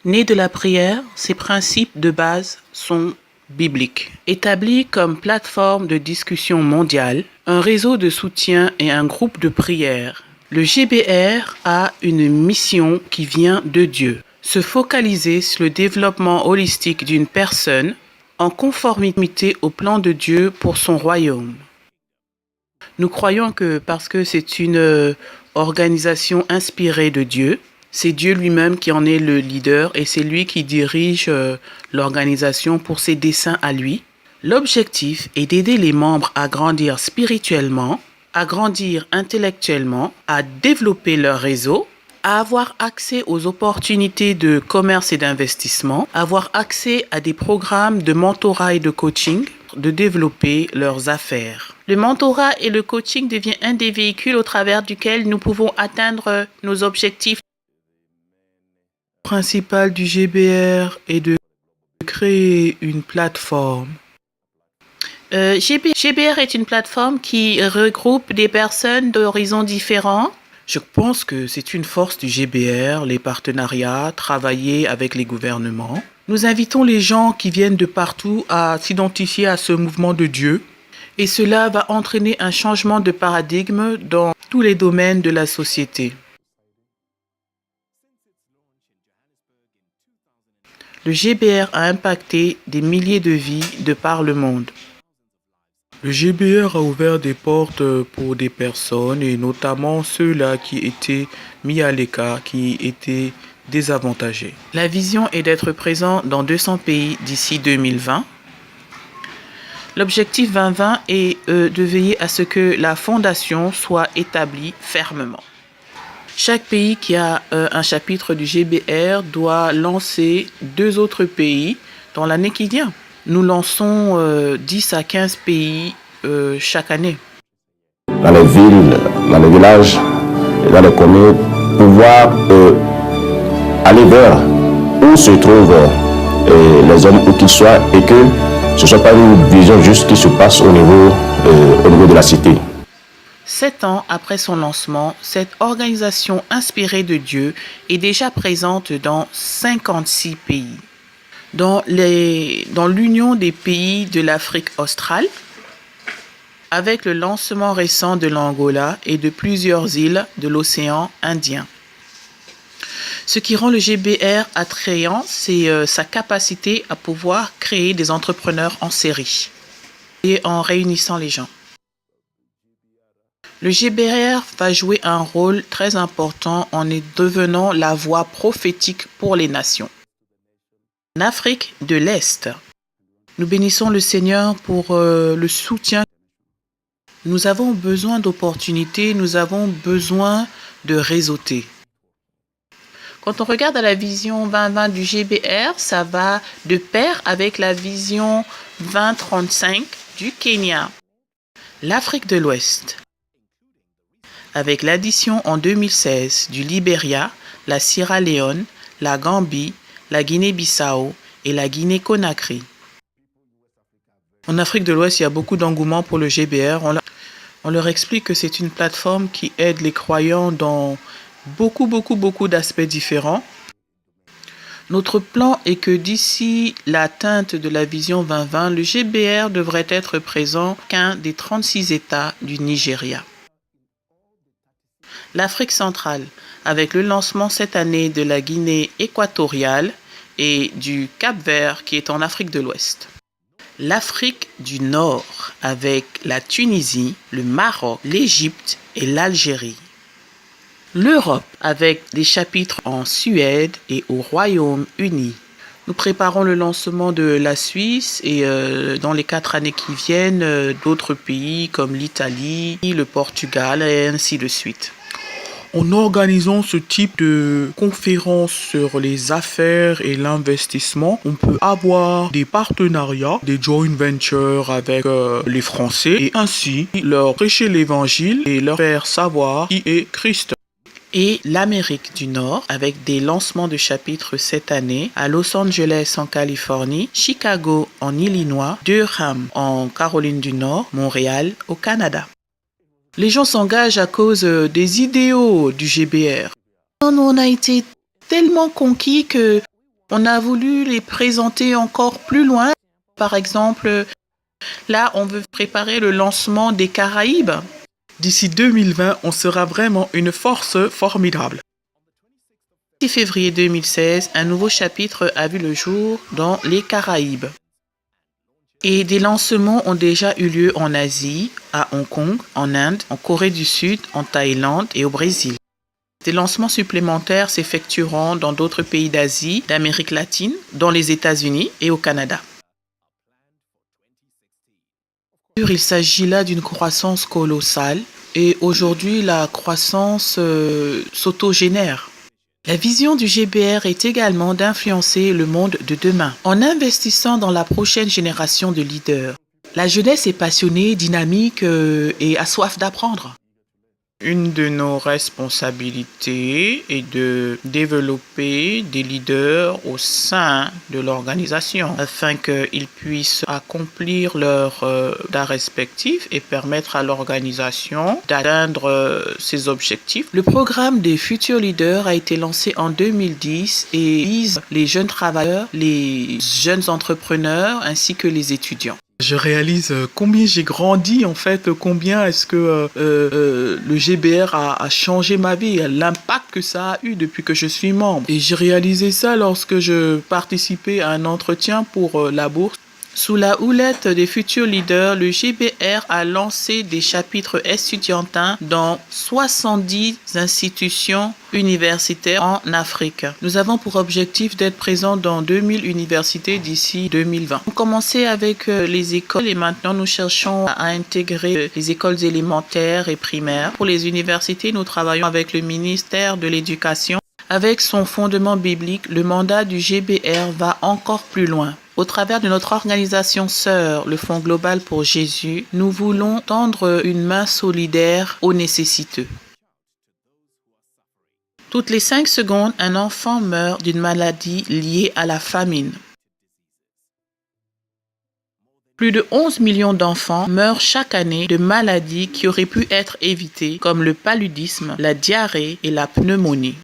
Né de la prière, ces principes de base sont bibliques. Établi comme plateforme de discussion mondiale, un réseau de soutien et un groupe de prière, le GBR a une mission qui vient de Dieu. Se focaliser sur le développement holistique d'une personne en conformité au plan de Dieu pour son royaume. Nous croyons que parce que c'est une organisation inspirée de Dieu, c'est Dieu lui-même qui en est le leader et c'est lui qui dirige l'organisation pour ses desseins à lui. L'objectif est d'aider les membres à grandir spirituellement, à grandir intellectuellement, à développer leur réseau, à avoir accès aux opportunités de commerce et d'investissement, avoir accès à des programmes de mentorat et de coaching, de développer leurs affaires. Le mentorat et le coaching deviennent un des véhicules au travers duquel nous pouvons atteindre nos objectifs. Le principal du GBR est de créer une plateforme. GBR est une plateforme qui regroupe des personnes d'horizons différents. Je pense que c'est une force du GBR, les partenariats, travailler avec les gouvernements. Nous invitons les gens qui viennent de partout à s'identifier à ce mouvement de Dieu et cela va entraîner un changement de paradigme dans tous les domaines de la société. Le GBR a impacté des milliers de vies de par le monde. Le GBR a ouvert des portes pour des personnes et notamment ceux-là qui étaient mis à l'écart, qui étaient désavantagés. La vision est d'être présent dans 200 pays d'ici 2020. L'objectif 2020 est de veiller à ce que la fondation soit établie fermement. Chaque pays qui a un chapitre du GBR doit lancer 2 autres pays dans l'année qui vient. Nous lançons 10 à 15 pays chaque année. Dans les villes, dans les villages, dans les communes, pouvoir aller vers où se trouvent les hommes, où qu'ils soient, et que ce ne soit pas une vision juste qui se passe au niveau de la cité. 7 ans après son lancement, cette organisation inspirée de Dieu est déjà présente dans 56 pays. Dans l'Union des pays de l'Afrique australe, avec le lancement récent de l'Angola et de plusieurs îles de l'océan Indien. Ce qui rend le GBR attrayant, c'est sa capacité à pouvoir créer des entrepreneurs en série et en réunissant les gens. Le GBR va jouer un rôle très important en devenant la voix prophétique pour les nations. En Afrique de l'Est, nous bénissons le Seigneur pour le soutien. Nous avons besoin d'opportunités, nous avons besoin de réseauter. Quand on regarde à la vision 2020 du GBR, ça va de pair avec la vision 2035 du Kenya, l'Afrique de l'Ouest, avec l'addition en 2016 du Libéria, la Sierra Leone, la Gambie, la Guinée-Bissau et la Guinée-Conakry. En Afrique de l'Ouest, il y a beaucoup d'engouement pour le GBR. On leur explique que c'est une plateforme qui aide les croyants dans beaucoup d'aspects différents. Notre plan est que d'ici l'atteinte de la vision 2020, le GBR devrait être présent qu'un des 36 États du Nigeria. L'Afrique centrale, avec le lancement cette année de la Guinée équatoriale et du Cap-Vert qui est en Afrique de l'Ouest. L'Afrique du Nord, avec la Tunisie, le Maroc, l'Égypte et l'Algérie. L'Europe, avec des chapitres en Suède et au Royaume-Uni. Nous préparons le lancement de la Suisse et dans les 4 années qui viennent, d'autres pays comme l'Italie, le Portugal et ainsi de suite. En organisant ce type de conférence sur les affaires et l'investissement, on peut avoir des partenariats, des joint ventures avec les Français et ainsi leur prêcher l'évangile et leur faire savoir qui est Christ. Et l'Amérique du Nord avec des lancements de chapitres cette année à Los Angeles en Californie, Chicago en Illinois, Durham en Caroline du Nord, Montréal au Canada. Les gens s'engagent à cause des idéaux du GBR. On a été tellement conquis que On a voulu les présenter encore plus loin. Par exemple, là, on veut préparer le lancement des Caraïbes. D'ici 2020, on sera vraiment une force formidable. Le 6 février 2016, un nouveau chapitre a vu le jour dans les Caraïbes. Et des lancements ont déjà eu lieu en Asie, à Hong Kong, en Inde, en Corée du Sud, en Thaïlande et au Brésil. Des lancements supplémentaires s'effectueront dans d'autres pays d'Asie, d'Amérique latine, dans les États-Unis et au Canada. Il s'agit là d'une croissance colossale et aujourd'hui la croissance s'autogénère. La vision du GBR est également d'influencer le monde de demain en investissant dans la prochaine génération de leaders. La jeunesse est passionnée, dynamique et a soif d'apprendre. Une de nos responsabilités est de développer des leaders au sein de l'organisation afin qu'ils puissent accomplir leurs mandats respectifs et permettre à l'organisation d'atteindre ses objectifs. Le programme des futurs leaders a été lancé en 2010 et vise les jeunes travailleurs, les jeunes entrepreneurs ainsi que les étudiants. Je réalise combien j'ai grandi en fait, combien est-ce que le GBR a changé ma vie, l'impact que ça a eu depuis que je suis membre. Et j'ai réalisé ça lorsque je participais à un entretien pour la bourse. Sous la houlette des futurs leaders, le GBR a lancé des chapitres estudiantins dans 70 institutions universitaires en Afrique. Nous avons pour objectif d'être présents dans 2000 universités d'ici 2020. On a commencé avec les écoles et maintenant nous cherchons à intégrer les écoles élémentaires et primaires. Pour les universités, nous travaillons avec le ministère de l'Éducation. Avec son fondement biblique, le mandat du GBR va encore plus loin. Au travers de notre organisation sœur, le Fonds global pour Jésus, nous voulons tendre une main solidaire aux nécessiteux. Toutes les 5 secondes, un enfant meurt d'une maladie liée à la famine. Plus de 11 millions d'enfants meurent chaque année de maladies qui auraient pu être évitées, comme le paludisme, la diarrhée et la pneumonie.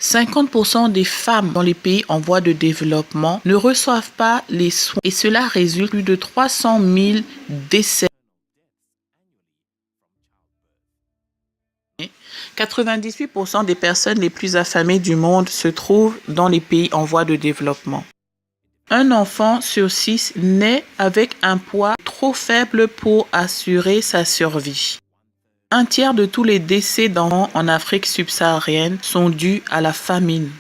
50% des femmes dans les pays en voie de développement ne reçoivent pas les soins et cela résulte plus de 300 000 décès. 98% des personnes les plus affamées du monde se trouvent dans les pays en voie de développement. Un enfant sur 6 naît avec un poids trop faible pour assurer sa survie. Un tiers de tous les décès d'enfants en Afrique subsaharienne sont dus à la famine.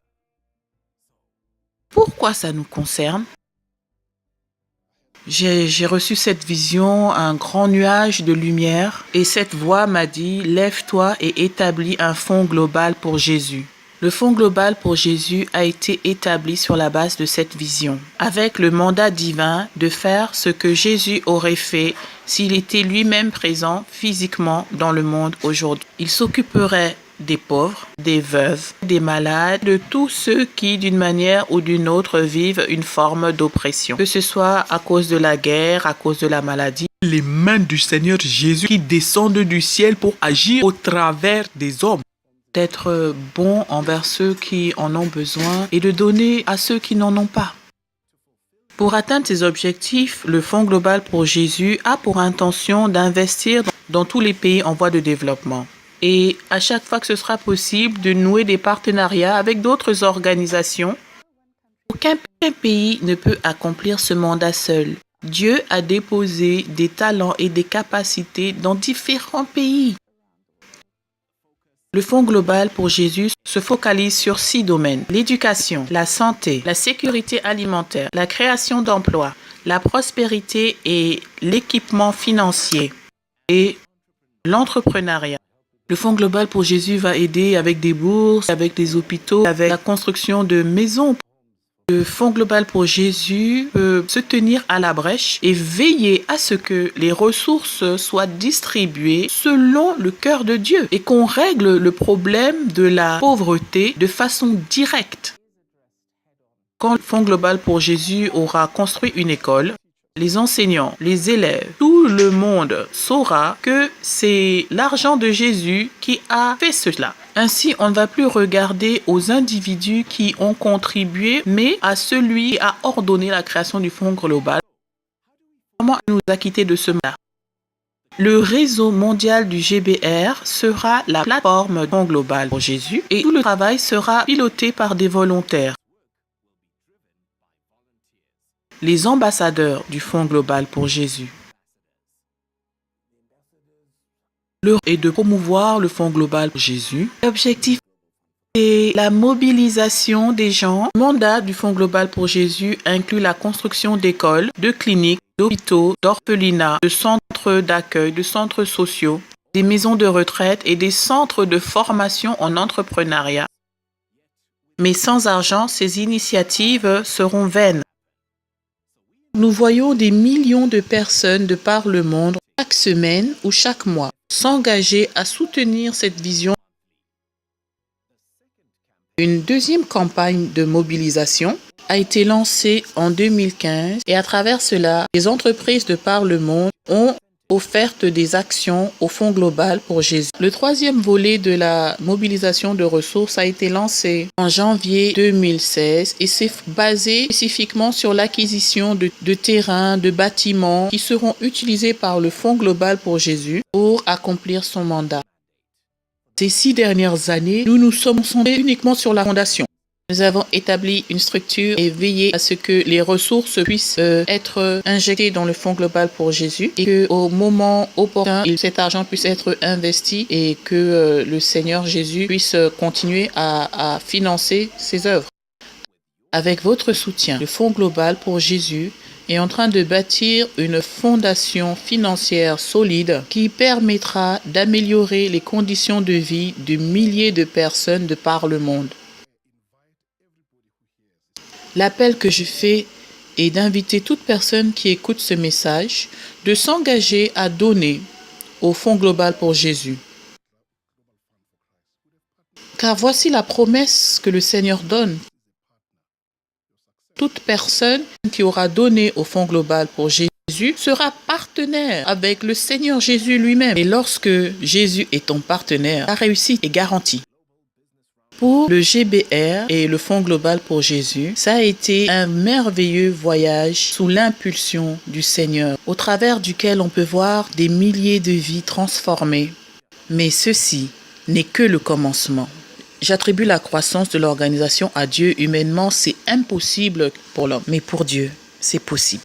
Pourquoi ça nous concerne? J'ai reçu cette vision, un grand nuage de lumière, et cette voix m'a dit « Lève-toi et établis un fonds global pour Jésus ». Le Fonds global pour Jésus a été établi sur la base de cette vision, avec le mandat divin de faire ce que Jésus aurait fait s'il était lui-même présent physiquement dans le monde aujourd'hui. Il s'occuperait des pauvres, des veuves, des malades, de tous ceux qui, d'une manière ou d'une autre, vivent une forme d'oppression, que ce soit à cause de la guerre, à cause de la maladie. Les mains du Seigneur Jésus qui descendent du ciel pour agir au travers des hommes. D'être bon envers ceux qui en ont besoin et de donner à ceux qui n'en ont pas. Pour atteindre ces objectifs, le Fonds global pour Jésus a pour intention d'investir dans tous les pays en voie de développement. Et à chaque fois que ce sera possible, de nouer des partenariats avec d'autres organisations. Aucun pays ne peut accomplir ce mandat seul. Dieu a déposé des talents et des capacités dans différents pays. Le Fonds global pour Jésus se focalise sur 6 domaines. L'éducation, la santé, la sécurité alimentaire, la création d'emplois, la prospérité et l'équipement financier et l'entrepreneuriat. Le Fonds global pour Jésus va aider avec des bourses, avec des hôpitaux, avec la construction de maisons. Le Fonds global pour Jésus peut se tenir à la brèche et veiller à ce que les ressources soient distribuées selon le cœur de Dieu et qu'on règle le problème de la pauvreté de façon directe. Quand le Fonds global pour Jésus aura construit une école, les enseignants, les élèves, tout le monde saura que c'est l'argent de Jésus qui a fait cela. Ainsi, on ne va plus regarder aux individus qui ont contribué, mais à celui qui a ordonné la création du Fonds global. Comment nous acquitter de ce mandat? Le réseau mondial du GBR sera la plateforme du Fonds global pour Jésus et tout le travail sera piloté par des volontaires. Les ambassadeurs du Fonds global pour Jésus. Leur est de promouvoir le Fonds global pour Jésus. L'objectif est la mobilisation des gens. Le mandat du Fonds global pour Jésus inclut la construction d'écoles, de cliniques, d'hôpitaux, d'orphelinats, de centres d'accueil, de centres sociaux, des maisons de retraite et des centres de formation en entrepreneuriat. Mais sans argent, ces initiatives seront vaines. Nous voyons des millions de personnes de par le monde, chaque semaine ou chaque mois, s'engager à soutenir cette vision. Une deuxième campagne de mobilisation a été lancée en 2015 et à travers cela, les entreprises de par le monde ont offert des actions au Fonds global pour Jésus. Le troisième volet de la mobilisation de ressources a été lancé en janvier 2016 et c'est basé spécifiquement sur l'acquisition de terrains, de bâtiments qui seront utilisés par le Fonds global pour Jésus pour accomplir son mandat. Ces 6 dernières années, nous nous sommes concentrés uniquement sur la fondation. Nous avons établi une structure et veillé à ce que les ressources puissent être injectées dans le Fonds global pour Jésus et qu'au moment opportun, cet argent puisse être investi et que le Seigneur Jésus puisse continuer à financer ses œuvres. Avec votre soutien, le Fonds global pour Jésus est en train de bâtir une fondation financière solide qui permettra d'améliorer les conditions de vie de milliers de personnes de par le monde. L'appel que je fais est d'inviter toute personne qui écoute ce message de s'engager à donner au Fonds global pour Jésus. Car voici la promesse que le Seigneur donne. Toute personne qui aura donné au Fonds global pour Jésus sera partenaire avec le Seigneur Jésus lui-même. Et lorsque Jésus est ton partenaire, ta réussite est garantie. Pour le GBR et le Fonds global pour Jésus, ça a été un merveilleux voyage sous l'impulsion du Seigneur, au travers duquel on peut voir des milliers de vies transformées. Mais ceci n'est que le commencement. J'attribue la croissance de l'organisation à Dieu. Humainement, c'est impossible pour l'homme, mais pour Dieu, c'est possible.